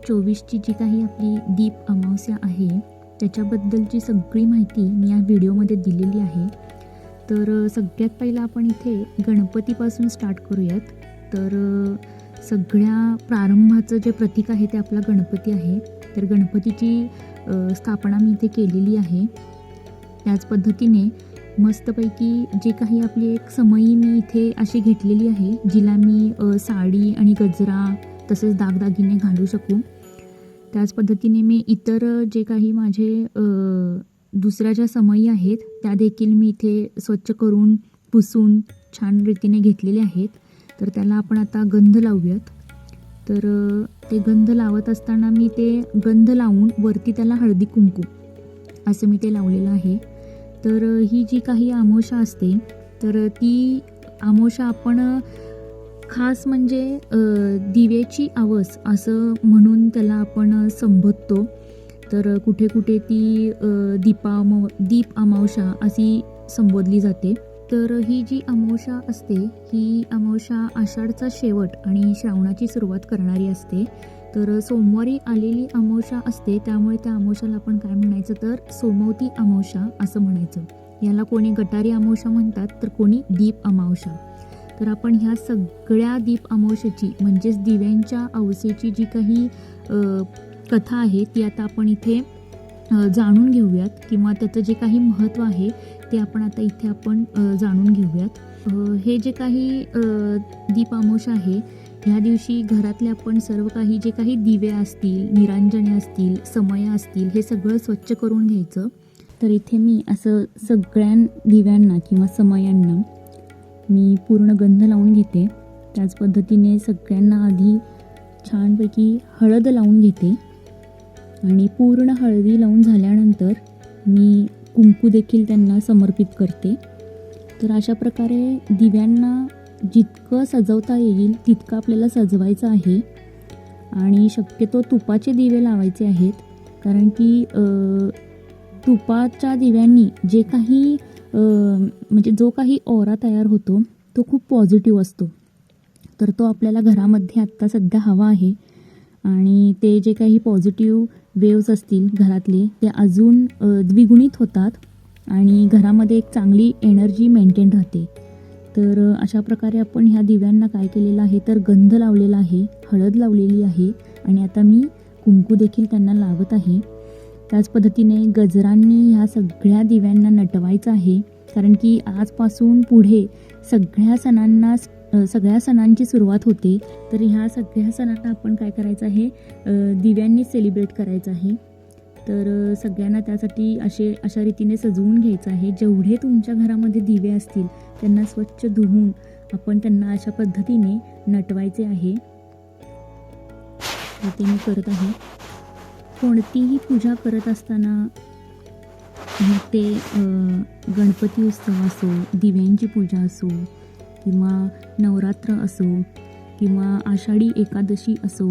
2024ची जी काही आपली दीप अमावस्या आहे त्याच्याबद्दलची सगळी माहिती मी या व्हिडिओमध्ये दिलेली आहे. तर सगळ्यात पहिलं आपण इथे गणपतीपासून स्टार्ट करूयात. तर सगळ्या प्रारंभाचं जे प्रतीक आहे ते आपला गणपती आहे. तर गणपतीची स्थापना मी इथे केलेली आहे. त्याच पद्धतीने मस्तपैकी जे काही आपली एक समई मी इथे अशी घेतलेली आहे, जिला मी साडी आणि गजरा तसेच दागदागिने घालू शकू. त्याच पद्धतीने मी इतर जे काही माझे दुसऱ्या ज्या समई आहेत त्या देखील मी इथे स्वच्छ करून पुसून छान रीतीने घेतलेले आहेत. तर त्याला आपण आता गंध लावूयात. तर ते गंध लावत असताना मी ते गंध लावून वरती त्याला हळदी कुंकू असं मी ते लावलेलं आहे. तर ही जी काही अमावस्या असते तर ती अमावस्या आपण खास म्हणजे दिव्याची आवस असं म्हणून त्याला आपण संबोधतो. तर कुठे कुठे ती दीप अमावस्या अशी संबोधली जाते. तर ही जी अमावस्या असते ही अमावस्या आषाढचा शेवट आणि श्रावणाची सुरुवात करणारी असते. तर सोमवारी आलेली अमावस्या असते, त्यामुळे त्या अमावस्याला आपण काय म्हणायचं तर सोमवती अमावस्या असं म्हणायचं. याला कोणी गटारी अमावस्या म्हणतात तर कोणी दीप अमावस्या. तर आपण ह्या सगळ्या दीप अमावस्येची म्हणजेच दिव्यांच्या अवसेची जी काही कथा आहे ती आता आपण इथे जाणून घेऊयात, किंवा त्याचं जे काही महत्त्व आहे ते आपण आता इथे आपण जाणून घेऊयात. हे जे काही दीप अमावस्या आहे ह्या दिवशी घरातले आपण सर्व काही जे काही दिवे असतील, निरांजने असतील, समया असतील हे सगळं स्वच्छ करून घ्यायचं. तर इथे मी असं सगळ्या दिव्यांना किंवा समयांना मी पूर्ण गंध लावून घेते. त्याच पद्धतीने सगळ्यांना आधी छानपैकी हळद लावून घेते आणि पूर्ण हळदी लावून झाल्यानंतर मी कुंकू देखील त्यांना समर्पित करते. तर अशा प्रकारे दिव्यांना जितकं सजवता येईल तितकं आपल्याला सजवायचं आहे आणि शक्यतो तुपाचे दिवे लावायचे आहेत, कारण की तुपाच्या दिव्यांनी जे काही म्हणजे जो काही ऑरा तयार होतो तो खूप पॉझिटिव्ह असतो. तर तो आपल्याला घरामध्ये आत्ता सध्या हवा आहे आणि ते जे काही पॉझिटिव्ह वेव्स असतील घरातले ते अजून द्विगुणित होतात आणि घरामध्ये एक चांगली एनर्जी मेंटेन राहते. तर अशा प्रकारे आपण ह्या दिव्यांना काय केलेलं आहे तर गंध लावलेला आहे, हळद लावलेली आहे आणि आता मी कुंकू देखील त्यांना लावत आहे. त्याच पद्धतीने गजरांनी ह्या सगळ्या दिव्यांना नटवायचं आहे, कारण की आजपासून पुढे सगळ्या सणांची सुरुवात होते. तर ह्या सगळ्या सणांना आपण काय करायचं आहे दिव्यांनी सेलिब्रेट करायचं आहे. तर सगळ्यांना त्यासाठी अशा रीतीने सजवून घ्यायचं आहे. जेवढे तुमच्या घरामध्ये दिवे असतील त्यांना स्वच्छ धुवून आपण त्यांना अशा पद्धतीने नटवायचे आहे. ते मी करत आहे. कोणतीही पूजा करत असताना मग ते गणपती उत्सव असो, दिव्यांची पूजा असो, किंवा नवरात्र असो, किंवा आषाढी एकादशी असो,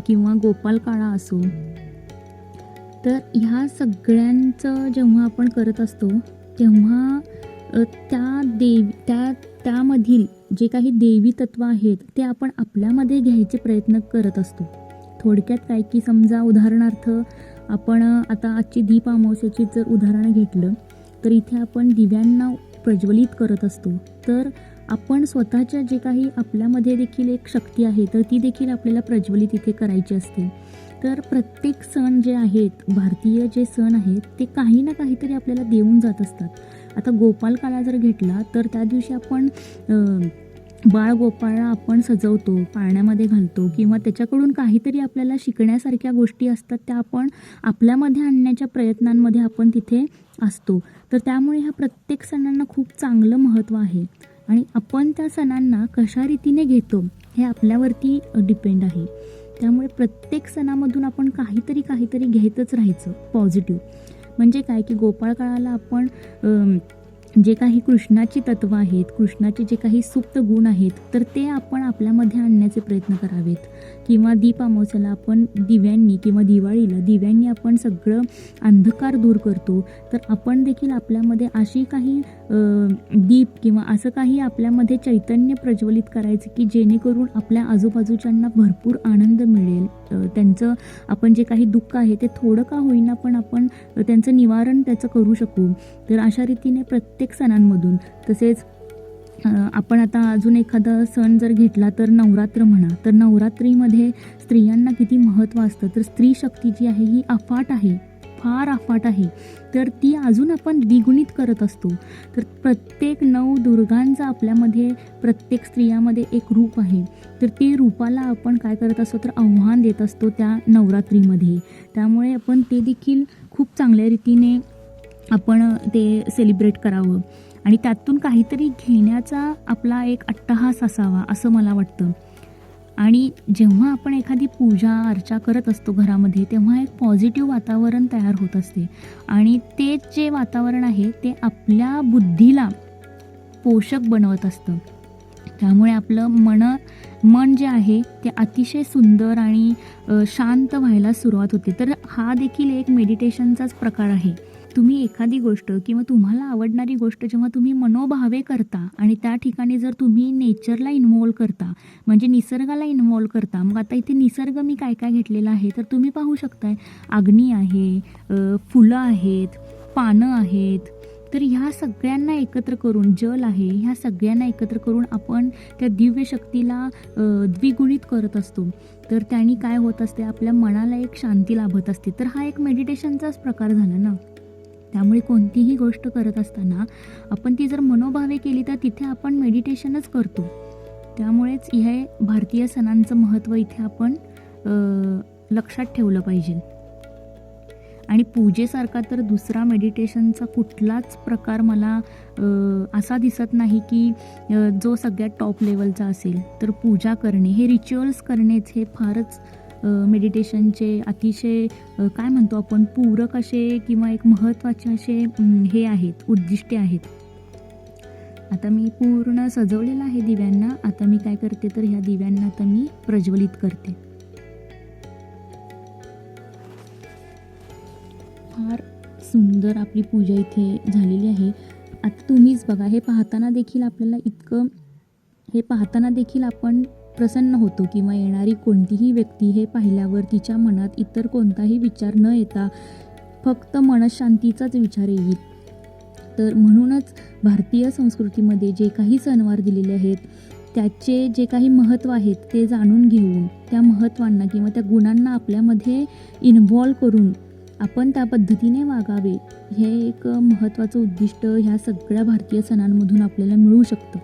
किंवा गोपालकाळा असो, तर ह्या सगळ्यांचं जेव्हा आपण करत असतो तेव्हा त्यामधील जे काही देवी तत्व आहेत ते आपण आपल्यामध्ये घ्यायचे प्रयत्न करत असतो. थोडक्यात काय की समजा उदाहरणार्थ आपण आता आजची दीप अमावस्येची जर उदाहरण घेतलं तर इथे आपण दिव्यांना प्रज्वलित करत असतो. तर आपण स्वतःच्या जे काही आपल्यामध्ये देखील एक शक्ती आहे तर ती देखील आपल्याला प्रज्वलित इथे करायची असते. तर प्रत्येक सण जे आहेत, भारतीय जे सण आहेत ते काही ना काहीतरी आपल्याला देऊन जात असतात. आता गोपालकाळा जर घेतला तर त्या दिवशी आपण बाळ गोपाळला आपण सजवतो, पाळण्यामध्ये घालतो, किंवा त्याच्याकडून काहीतरी आपल्याला शिकण्यासारख्या गोष्टी असतात त्या आपण आपल्यामध्ये आणण्याच्या प्रयत्नांमध्ये आपण तिथे असतो. तर त्यामुळे ह्या प्रत्येक सणांना खूप चांगलं महत्त्व आहे आणि आपण त्या सणांना कशा रीतीने घेतो हे आपल्यावरती डिपेंड आहे. त्यामुळे प्रत्येक सणामधून आपण काहीतरी घेतच राहायचं पॉझिटिव्ह. म्हणजे काय की गोपाळकाळाला आपण जे काही कृष्णाची तत्व आहेत, कृष्णाचे जे काही सुप्त गुण आहेत तर ते आपण आपल्यामध्ये आणण्याचे प्रयत्न करावेत. किंवा दीप अमावस्याला आपण दिव्यांनी किंवा दिवाळीला दिव्यांनी आपण सगळं अंधकार दूर करतो, तर आपण देखील आपल्यामध्ये अशी काही दीप किंवा असं काही आपल्यामध्ये चैतन्य प्रज्वलित करायचं की जेणेकरून आपल्या आजूबाजूच्यांना भरपूर आनंद मिळेल, त्यांचं आपण जे काही दुःख आहे ते थोडं का होईना पण आपण त्यांचं निवारण त्याचं करू शकू. तर अशा रीतीने प्रत्येक सणांमधून, तसेच आपण आता अजून एखादा सण जर घेतला तर नवरात्र म्हणा, तर नवरात्रीमध्ये स्त्रियांना किती महत्त्व असतं. तर स्त्री शक्ती जी आहे ही अफाट आहे, फार अफाट आहे, तर ती अजून आपण द्विगुणित करत असतो. तर प्रत्येक नवदुर्गांचं आपल्यामध्ये प्रत्येक स्त्रियामध्ये एक रूप आहे, तर ते रूपाला आपण काय करत असतो तर आव्हान देत असतो त्या नवरात्रीमध्ये. त्यामुळे आपण ते देखील खूप चांगल्या रीतीने आपण ते सेलिब्रेट करावं आणि त्यातून काहीतरी घेण्याचा आपला एक अट्टहास असावा असं मला वाटतं. आणि जेव्हा आपण एखादी पूजा अर्चा करत असतो घरामध्ये, तेव्हा एक पॉझिटिव्ह वातावरण तयार होत असते आणि ते जे वातावरण आहे ते आपल्या बुद्धीला पोषक बनवत असतं. त्यामुळे आपलं मन जे आहे ते अतिशय सुंदर आणि शांत व्हायला सुरुवात होते. तर हा देखील एक मेडिटेशनचाच प्रकार आहे. तुम्ही एखादी गोष्ट किंवा तुम्हाला आवडणारी गोष्ट जेव्हा तुम्ही मनोभावे करता आणि त्या ठिकाणी जर तुम्ही नेचरला इन्व्हॉल्व करता, म्हणजे निसर्गाला इन्व्हॉल्व करता, मग आता इथे निसर्ग मी काय काय घेतलेला आहे तर तुम्ही पाहू शकताय, अग्नी आहे, फुलं आहेत, पानं आहेत. तर ह्या सगळ्यांना एकत्र करून, जल आहे, ह्या सगळ्यांना एकत्र करून आपण त्या दिव्य शक्तीला द्विगुणित करत असतो. तर त्याने काय होत असते, आपल्या मनाला एक शांती लाभत असते. तर हा एक मेडिटेशनचाच प्रकार झाला ना. त्यामुळे कोणतीही गोष्ट करत असताना आपण ती जर मनोभावे केली तर तिथे आपण मेडिटेशनच करतो. त्यामुळेच हे भारतीय सणांचं महत्त्व इथे आपण लक्षात ठेवलं पाहिजे. आणि पूजेसारखा तर दुसरा मेडिटेशनचा कुठलाच प्रकार मला असा दिसत नाही की जो सगळ्यात टॉप लेवलचा असेल. तर पूजा करणे, हे रिच्युअल्स करणेच हे फारच मेडिटेशनचे अतिशय काय म्हणतो आपण पूरक असे किंवा एक महत्त्वाचे असे हे आहेत, उद्दिष्टे आहेत. आता मी पूर्ण सजवलेलं आहे दिव्यांना. आता मी काय करते तर ह्या दिव्यांना आता मी प्रज्वलित करते. फार सुंदर आपली पूजा इथे झालेली आहे. आता तुम्हीच बघा, हे पाहताना देखील आपण प्रसन्न होतो किंवा येणारी कोणतीही व्यक्ती हे पाहिल्यावर तिच्या मनात इतर कोणताही विचार न येता फक्त मनशांतीचाच विचार येईल. तर म्हणूनच भारतीय संस्कृतीमध्ये जे काही सणवार दिलेले आहेत त्याचे जे काही महत्त्व आहेत ते जाणून घेऊन त्या महत्त्वांना किंवा त्या गुणांना आपल्यामध्ये इन्व्हॉल्व करून आपण त्या पद्धतीने वागावे, हे एक महत्त्वाचं उद्दिष्ट ह्या सगळ्या भारतीय सणांमधून आपल्याला मिळू शकतं.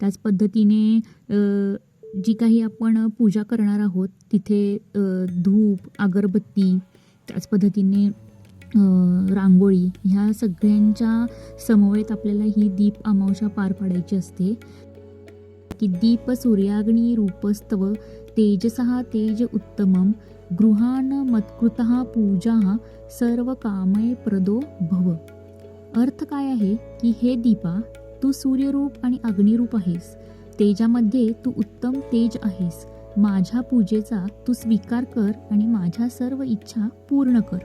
त्याच पद्धतीने जी काही आपण पूजा करणार आहोत तिथे धूप, अगरबत्ती, त्याच पद्धतीने रांगोळी, ह्या सगळ्यांच्या समवेत आपल्याला ही दीप अमावस्या पार पाडायची असते. की दीप सूर्याग्नी रूपस्तव तेजसः तेज उत्तमं गृहान मत्कृतः पूजा सर्व कामय प्रदो भव. अर्थ काय आहे की हे दीपा, तू सूर्यरूप आणि अग्निरूप आहेस, तेजामध्ये तू उत्तम तेज आहेस. माझ्या पूजेचा तू स्वीकार कर आणि माझ्या सर्व इच्छा पूर्ण कर.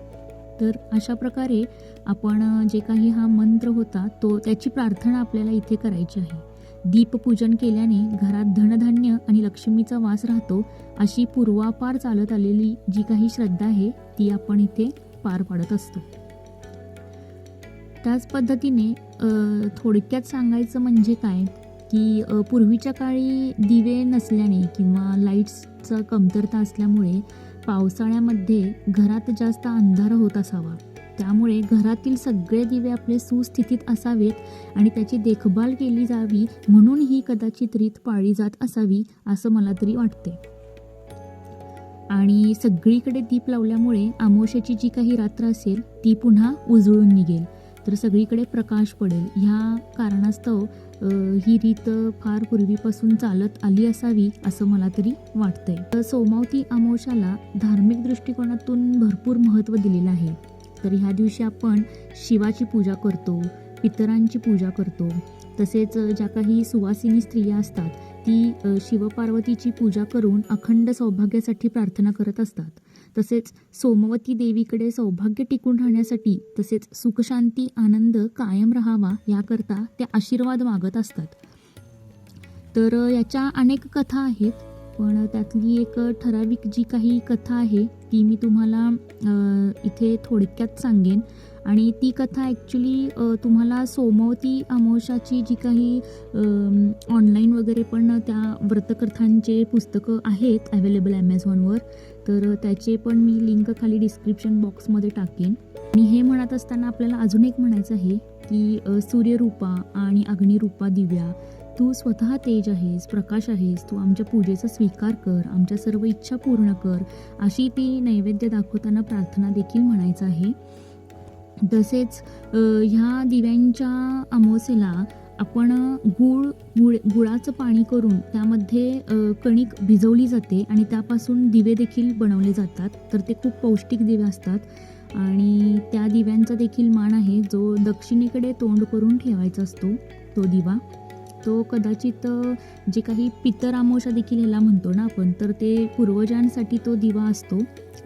तर अशा प्रकारे आपण जे काही हा मंत्र होता तो त्याची प्रार्थना आपल्याला इथे करायची आहे. दीपपूजन केल्याने घरात धनधान्य आणि लक्ष्मीचा वास राहतो, अशी पूर्वापार चालत आलेली जी काही श्रद्धा आहे ती आपण इथे पार पाडत असतो. त्याच पद्धतीने थोडक्यात सांगायचं म्हणजे काय की पूर्वीच्या काळी दिवे नसल्याने किंवा लाईट्सचा कमतरता असल्यामुळे पावसाळ्यामध्ये घरात जास्त अंधार होत असावा. त्यामुळे घरातील सगळे दिवे आपले सुस्थितीत असावेत आणि त्याची देखभाल केली जावी, म्हणून ही कदाचित रीत पाळली जात असावी असं मला तरी वाटते. आणि सगळीकडे दीप लावल्यामुळे अमावस्येची जी काही रात्र असेल ती पुन्हा उजळून निघेल, तर सगळीकडे प्रकाश पडेल. ह्या कारणास्तव ही रीत फार पूर्वीपासून चालत आली असावी असं मला तरी वाटतंय. सोमावती अमावस्याला धार्मिक दृष्टिकोनातून भरपूर महत्त्व दिलेलं आहे. तर ह्या दिवशी आपण शिवाची पूजा करतो, पितरांची पूजा करतो, तसेच ज्या काही सुवासिनी स्त्रिया असतात ती शिवपार्वतीची पूजा करून अखंड सौभाग्यासाठी प्रार्थना करत असतात. तसेच सोमवती देवीकडे सौभाग्य टिकून राहण्यासाठी तसेच सुखशांती आनंद कायम राहावा याकरता त्या आशीर्वाद मागत असतात. तर याच्या अनेक कथा आहेत, पण त्यातली एक ठराविक जी काही कथा आहे ती मी तुम्हाला इथे थोडक्यात सांगेन. आणि ती कथा ॲक्च्युली तुम्हाला सोमवती अमावस्याची जी काही ऑनलाईन वगैरे पण त्या व्रतकथांचे पुस्तकं आहेत अवेलेबल ॲमेझॉनवर, तर त्याचे पण मी लिंक खाली डिस्क्रिप्शन बॉक्समध्ये टाकेन. आणि हे म्हणत असताना आपल्याला अजून एक म्हणायचं आहे की सूर्यरूपा आणि अग्निरूपा दिव्या, तू स्वतः तेज आहेस, प्रकाश आहेस, तू आमच्या पूजेचा स्वीकार कर, आमच्या सर्व इच्छा पूर्ण कर, अशी ती नैवेद्य दाखवताना प्रार्थना देखील म्हणायचं आहे. तसेच ह्या दिव्यांच्या अमावस्येला आपण गुळाचं पाणी करून त्यामध्ये कणिक भिजवली जाते आणि त्यापासून दिवे देखील बनवले जातात. तर ते खूप पौष्टिक दिवे असतात आणि त्या दिव्यांचा देखील मान आहे जो दक्षिणेकडे तोंड करून ठेवायचा असतो. तो दिवा तो कदाचित जे काही पितर अमावस्या देखील ह्याला म्हणतो ना आपण, तर ते पूर्वजांसाठी तो दिवा असतो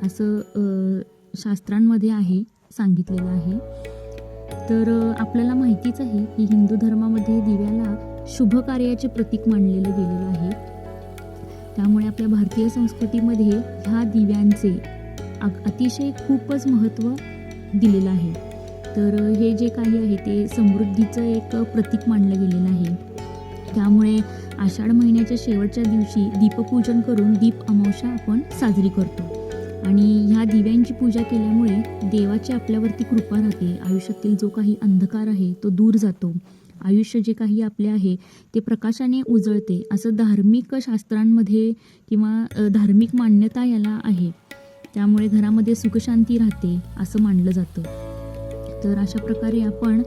असं शास्त्रांमध्ये आहे, सांगितलेलं आहे. तर आपल्याला माहितीच आहे की हिंदू धर्मामध्ये दिव्याला शुभ कार्याचे प्रतीक मानलेलं गेलेलं आहे. त्यामुळे आपल्या भारतीय संस्कृतीमध्ये ह्या दिव्यांचे अतिशय खूपच महत्त्व दिलेलं आहे. तर हे जे काही आहे ते समृद्धीचं एक प्रतीक मानलं गेलेलं आहे. त्यामुळे आषाढ महिन्याच्या शेवटच्या दिवशी दीपपूजन करून दीप अमावस्या आपण साजरी करतो. आणि ह्या दिव्यांची पूजा केल्यामुळे देवाची आपल्यावरती कृपा राहते. आयुष्यातील जो काही अंधकार आहे तो दूर जातो. आयुष्य जे काही आपले आहे ते प्रकाशाने उजळते, असं धार्मिक शास्त्रांमध्ये किंवा धार्मिक मान्यता याला आहे. त्यामुळे घरामध्ये सुखशांती राहते असं मानलं जातं. तर अशा प्रकारे आपण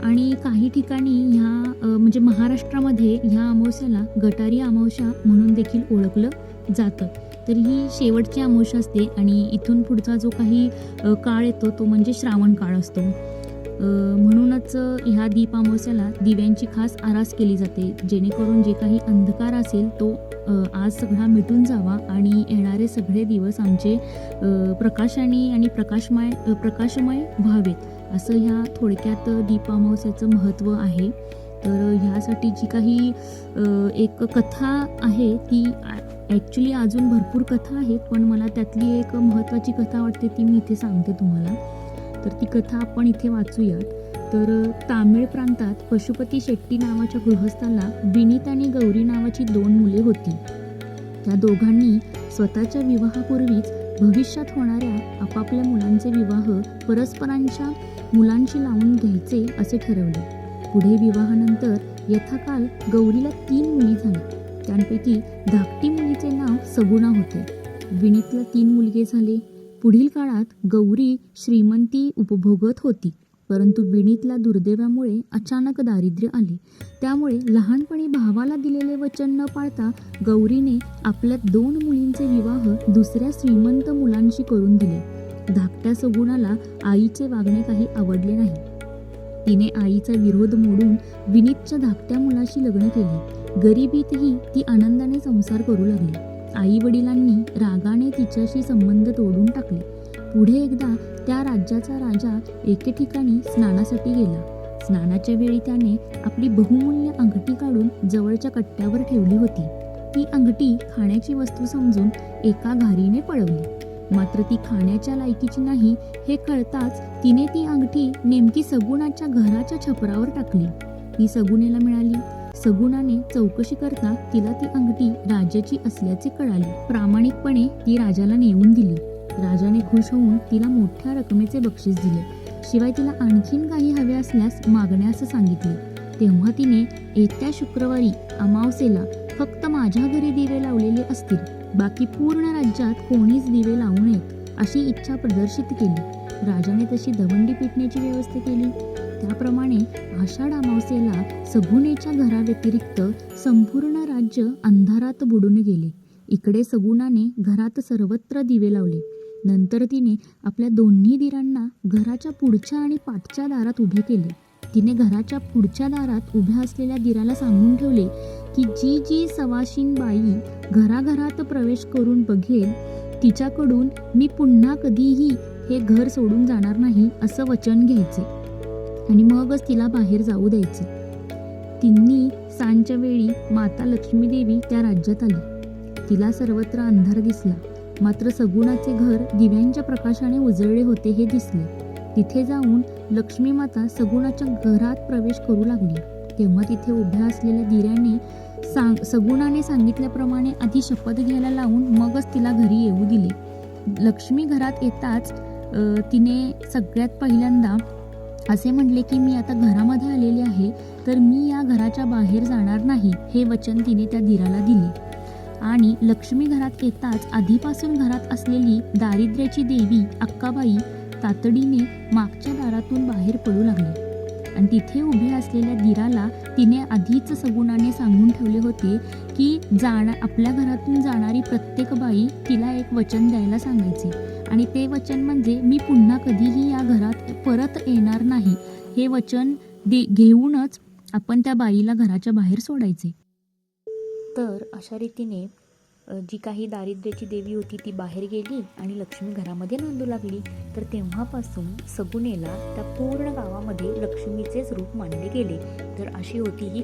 आणि काही ठिकाणी ह्या म्हणजे महाराष्ट्रामध्ये ह्या अमावस्याला गटारी अमावस्या म्हणून देखील ओळखलं जातं. तर ही शेवटची अमावस्या असते आणि इथून पुढचा जो काही काळ येतो तो म्हणजे श्रावण काळ असतो. म्हणूनच ह्या दीप अमावस्याला दिव्यांची खास आरास केली जाते, जेणेकरून जे काही अंधकार असेल तो आज सगळा मिटून जावा आणि येणारे सगळे दिवस आमचे प्रकाशाने आणि प्रकाशमय व्हावेत, असं ह्या थोडक्यात दीप अमावस्याचं महत्त्व आहे. तर ह्यासाठी जी काही एक कथा आहे ती ॲक्च्युली अजून भरपूर कथा आहेत, पण मला त्यातली एक महत्त्वाची कथा वाटते ती मी इथे सांगते तुम्हाला. तर ती कथा आपण इथे वाचूयात. तर तामिळ प्रांतात पशुपती शेट्टी नावाच्या गृहस्थाला विनीत आणि गौरी नावाची 2 मुले होती. त्या दोघांनी स्वतःच्या विवाहापूर्वीच भविष्यात होणाऱ्या आपापल्या मुलांचे विवाह परस्परांच्या मुलांशी लावून घ्यायचे असे ठरवले. पुढे विवाहानंतर यथाकाल गौरीला 3 मुली झाल्या. त्यांपैकी धाकटी मुलीचे नाव सगुणा होते. विनीतला 3 मुलगे झाले. पुढील काळात गौरी श्रीमंती उपभोगत होती, परंतु विनीतला दुर्दैवामुळे अचानक दारिद्र्य आले. त्यामुळे लहानपणी भावाला दिलेले वचन न पाळता गौरीने आपल्या 2 मुलींचे विवाह दुसऱ्या श्रीमंत मुलांशी करून दिले. धाकट्या सगुणाला आईचे वागणे काही आवडले नाही. तिने आईचा विरोध मोडून विनीतच्या धाकट्या मुलाशी लग्न केले. गरिबीतही ती आनंदाने संसार करू लागली. आई वडिलांनी रागाने तिच्याशी संबंध तोडून टाकले. पुढे एकदा त्या राज्याचा राजा एके ठिकाणी स्नानासाठी गेला. स्नानाच्या वेळी त्याने आपली बहुमूल्य अंगठी काढून जवळच्या कट्ट्यावर ठेवली होती. ती अंगठी खाण्याची वस्तू समजून एका घारीने पळवली. मात्र ती खाण्याच्या लायकीची नाही हे कळताच तिने ती अंगठी नेमकी सगुणाच्या घराच्या छपरावर टाकली. ती सगुणेला मिळाली. सगुणाने चौकशी करता तिला ती अंगठी राजाची असल्याचे कळाले. प्रामाणिकपणे ती राजाला नेऊन दिली. राजाने खुश होऊन तिला मोठ्या रकमेचे बक्षीस दिले. शिवाय तिला आणखीन काही हवे असल्यास मागण्यास सांगितले. तेव्हा तिने येत्या शुक्रवारी अमावस्येला फक्त माझ्या घरी दिवे लावलेले असतील, बाकी पूर्ण राज्यात कोणीच दिवे लावू नयेत अशी इच्छा प्रदर्शित केली. राजाने तशी दवंडी पिटण्याची व्यवस्था केली. त्याप्रमाणे आषाढ अमावस्येला सगुणेच्या घराव्यतिरिक्त संपूर्ण राज्य अंधारात बुडून गेले. इकडे सगुणाने घरात सर्वत्र दिवे लावले. नंतर तिने आपल्या 2 दिरांना घराच्या पुढच्या आणि पाठच्या दारात उभे केले. तिने घराच्या पुढच्या दारात उभ्या असलेल्या दिराला सांगून ठेवले की जी जी सवाशीण बाई घराघरात प्रवेश करून बघेल तिच्याकडून मी पुन्हा कधीही हे घर सोडून जाणार नाही असं वचन घ्यायचे आणि मगच तिला बाहेर जाऊ द्यायचे. तिन्ही सांजच्या वेळी माता लक्ष्मी देवी त्या राज्यात आली. तिला सर्वत्र अंधार दिसला, मात्र सगुणाचे घर दिव्यांच्या प्रकाशाने उजळले होते हे दिसले. तिथे जाऊन लक्ष्मी माता सगुणाच्या घरात प्रवेश करू लागली. तेव्हा तिथे उभ्या असलेल्या दिऱ्याने सगुणाने सांगितल्याप्रमाणे आधी शपथ घ्यायला लावून मगच तिला घरी येऊ दिले. लक्ष्मी घरात येताच तिने सगळ्यात पहिल्यांदा असे म्हणले की मी आता घरामध्ये आलेले आहे, तर मी या घराच्या बाहेर जाणार नाही हे वचन तिने त्या दिराला दिले. आणि लक्ष्मी घरात येताच आधीपासून घरात असलेली दारिद्र्याची देवी अक्काबाई तातडीने मागच्या दारातून बाहेर पडू लागली आणि तिथे उभे असलेल्या दिराला तिने आधीच सगुणाने सांगून ठेवले होते की आपल्या घरातून जाणारी प्रत्येक बाई तिला एक वचन द्यायला सांगायचे आणि ते वचन म्हणजे मी पुन्हा कधीही या घरात परत येणार नाही हे वचन घेऊनच आपण त्या बाईला घराच्या बाहेर सोडायचे. तर अशा रीतीने जी काही दारिद्र्याची देवी होती ती बाहेर गेली आणि लक्ष्मी घरामध्ये नांदू लागली. तर तेव्हापासून सगुणेला त्या पूर्ण गावामध्ये लक्ष्मीचेच रूप मानले गेले. तर अशी होती ही